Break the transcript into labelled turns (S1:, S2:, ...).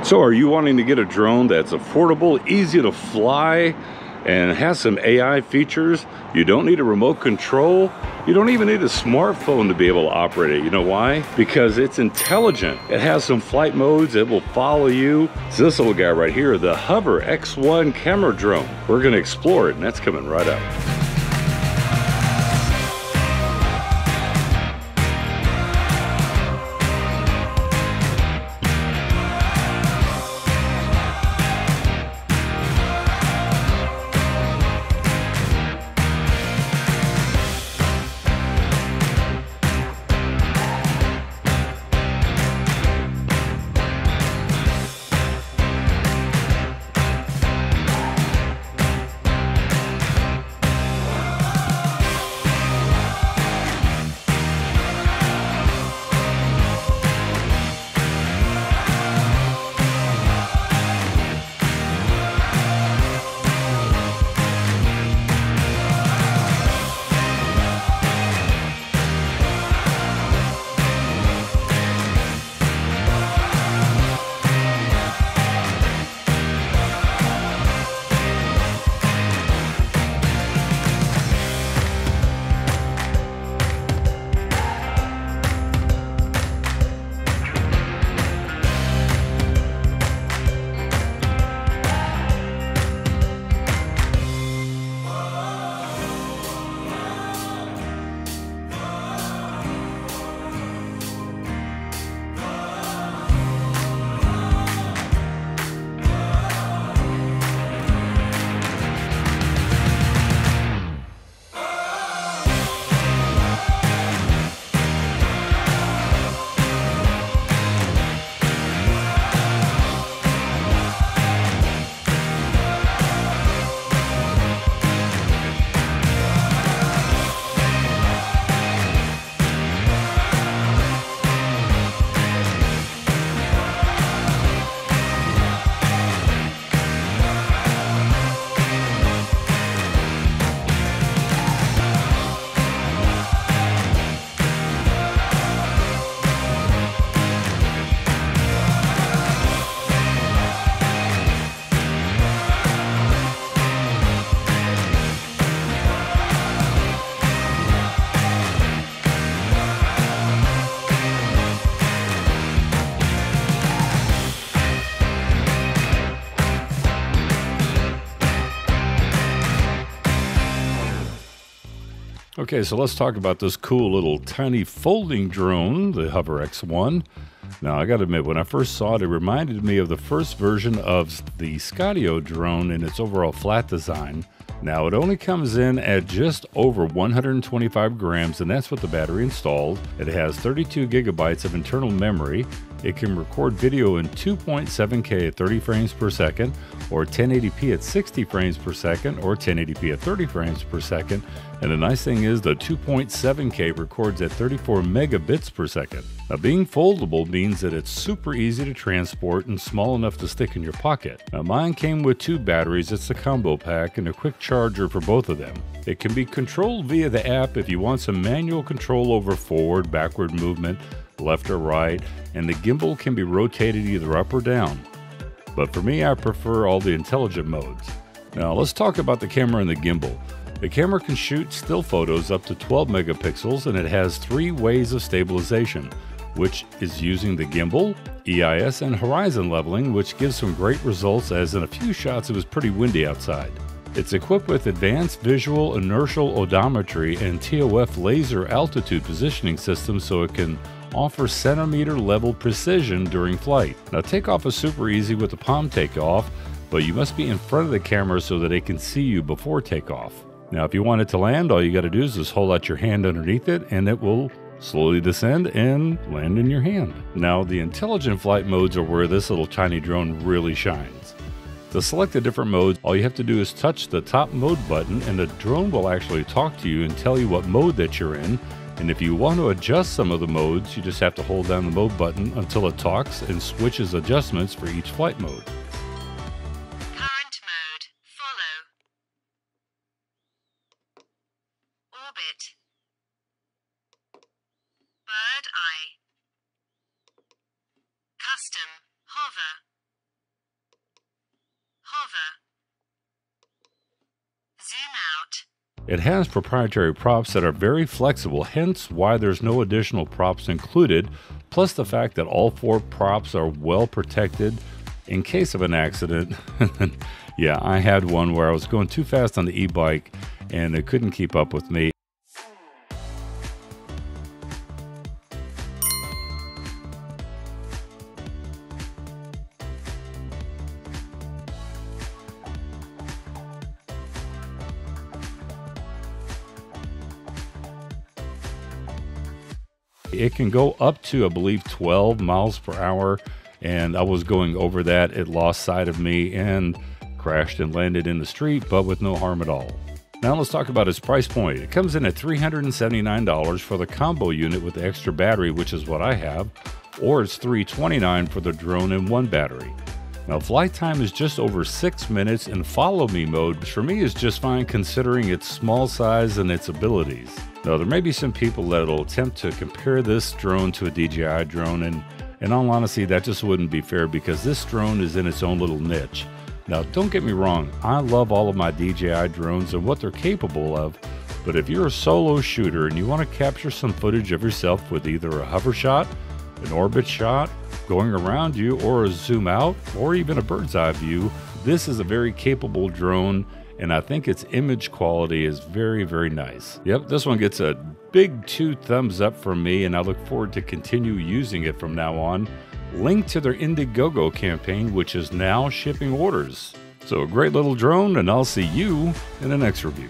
S1: So are you wanting to get a drone that's affordable, easy to fly, and has some AI features? You don't need a remote control. You don't even need a smartphone to be able to operate it. You know why? Because it's intelligent. It has some flight modes. It will follow you. It's this little guy right here, the Hover X1 camera drone. We're gonna explore it, and that's coming right up. Okay, so let's talk about this cool little tiny folding drone, the Hover X1. Now, I gotta admit, when I first saw it, it reminded me of the first version of the Skydio drone in its overall flat design. Now, it only comes in at just over 125 grams, and that's with the battery installed. It has 32 gigabytes of internal memory. It can record video in 2.7K at 30 frames per second, or 1080p at 60 frames per second, or 1080p at 30 frames per second. And the nice thing is the 2.7K records at 34 megabits per second. Now, being foldable means that it's super easy to transport and small enough to stick in your pocket. Now, mine came with 2 batteries, it's the combo pack, and a quick charger for both of them. It can be controlled via the app if you want some manual control over forward, backward movement, left or right, and the gimbal can be rotated either up or down. But for me, I prefer all the intelligent modes. Now, let's talk about the camera and the gimbal. The camera can shoot still photos up to 12 megapixels, and it has 3 ways of stabilization, which is using the gimbal, EIS, and horizon leveling, which gives some great results, as in a few shots it was pretty windy outside. It's equipped with advanced visual inertial odometry and TOF laser altitude positioning system, so it can offer centimeter level precision during flight. Now, takeoff is super easy with the palm takeoff, but you must be in front of the camera so that it can see you before takeoff. Now, if you want it to land, all you got to do is just hold out your hand underneath it, and it will slowly descend and land in your hand. Now, the intelligent flight modes are where this little tiny drone really shines. To select the different modes, all you have to do is touch the top mode button, and the drone will actually talk to you and tell you what mode that you're in. And if you want to adjust some of the modes, you just have to hold down the mode button until it talks and switches adjustments for each flight mode.
S2: Current mode, follow. Orbit. Bird eye. Custom, hover.
S1: It has proprietary props that are very flexible, hence why there's no additional props included, plus the fact that all 4 props are well protected in case of an accident. Yeah, I had one where I was going too fast on the e-bike and it couldn't keep up with me. It can go up to, I believe, 12 miles per hour, and I was going over that. It lost sight of me and crashed and landed in the street, but with no harm at all. Now let's talk about its price point. It comes in at $379 for the combo unit with the extra battery, which is what I have, or it's $329 for the drone and 1 battery. Now flight time is just over 6 minutes, and follow me mode, which for me is just fine considering its small size and its abilities. Now there may be some people that will attempt to compare this drone to a DJI drone, and in all honesty that just wouldn't be fair because this drone is in its own little niche. Now don't get me wrong, I love all of my DJI drones and what they're capable of, but if you're a solo shooter and you want to capture some footage of yourself with either a hover shot, an orbit shot, going around you, or a zoom out, or even a bird's eye view, this is a very capable drone, and I think its image quality is very, very nice. Yep, this one gets a big 2 thumbs up from me, and I look forward to continue using it from now on. Link to their Indiegogo campaign, which is now shipping orders. So a great little drone, and I'll see you in the next review.